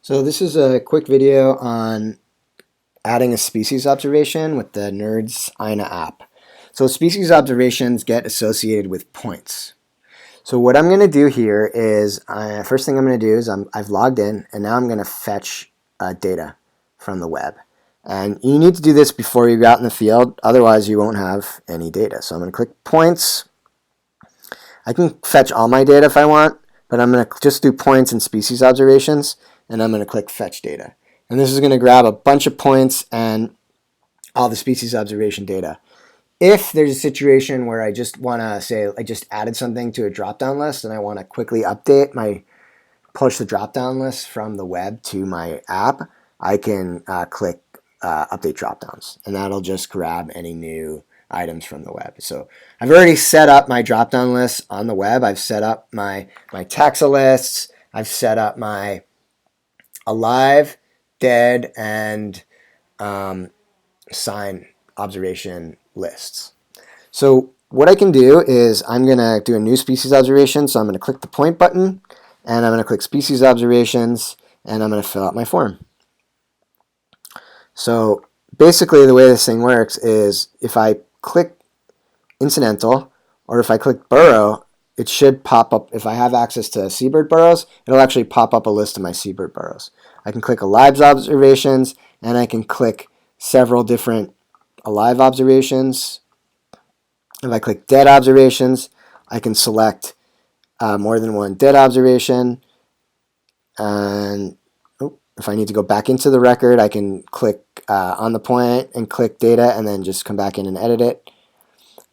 So this is a quick video on adding a species observation with the NRDS aina app. So species observations get associated with points. So what I'm going to do here is, first thing I'm going to do is I've logged in, and now I'm going to fetch data from the web. And you need to do this before you go out in the field, otherwise you won't have any data. So I'm going to click points. I can fetch all my data if I want, but I'm going to just do points and species observations, and I'm going to click fetch data. And this is going to grab a bunch of points and all the species observation data. If there's a situation where I just want to say I just added something to a drop-down list and I want to quickly push the drop-down list from the web to my app, I can click update drop-downs, and that'll just grab any new items from the web. So I've already set up my drop-down lists on the web. I've set up my taxa lists. I've set up my alive, dead, and sign observation lists. So what I can do is I'm going to do a new species observation. So I'm going to click the point button, and I'm going to click species observations, and I'm going to fill out my form. So basically the way this thing works is if I click incidental, or if I click burrow, it should pop up. If I have access to seabird burrows, it'll actually pop up a list of my seabird burrows. I can click alive observations, and I can click several different alive observations. If I click dead observations, I can select more than one dead observation. And if I need to go back into the record, I can click on the point and click data, and then just come back in and edit it.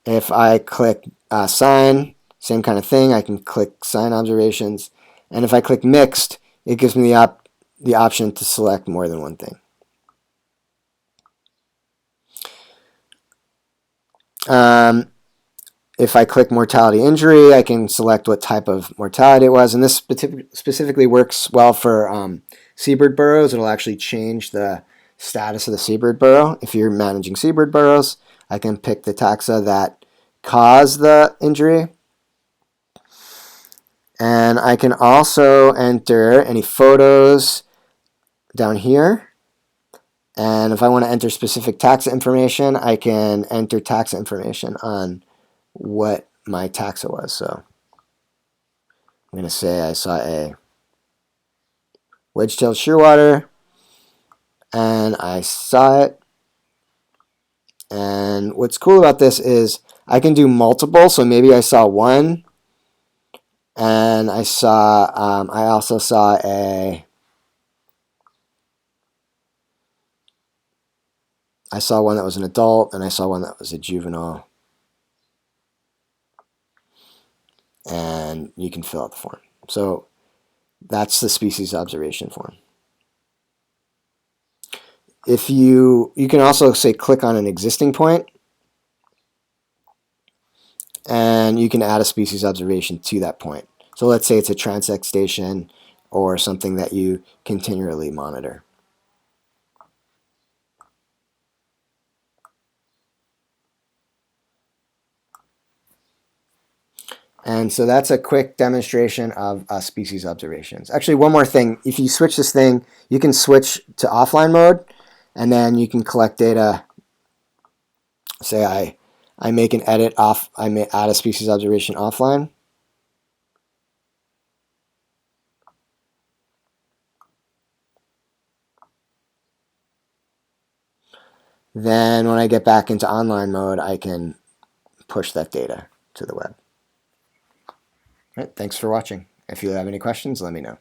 If I click sign, same kind of thing. I can click sign observations. And if I click mixed, it gives me the option to select more than one thing. If I click mortality injury, I can select what type of mortality it was. And this specifically works well for seabird burrows. It'll actually change the status of the seabird burrow. If you're managing seabird burrows, I can pick the taxa that caused the injury. And I can also enter any photos down here. And if I want to enter specific taxa information, I can enter taxa information on what my taxa was. So I'm going to say I saw a wedge-tailed shearwater, and I saw it. And what's cool about this is I can do multiple. So maybe I saw one, and I also saw one that was an adult, and I saw one that was a juvenile. And you can fill out the form. So that's the species observation form. If you can also say click on an existing point, and you can add a species observation to that point. So let's say it's a transect station or something that you continually monitor. And so that's a quick demonstration of species observations. Actually, one more thing. If you switch this thing, you can switch to offline mode, and then you can collect data. Say I make an edit off, I may add a species observation offline. Then when I get back into online mode, I can push that data to the web. All right, thanks for watching. If you have any questions, let me know.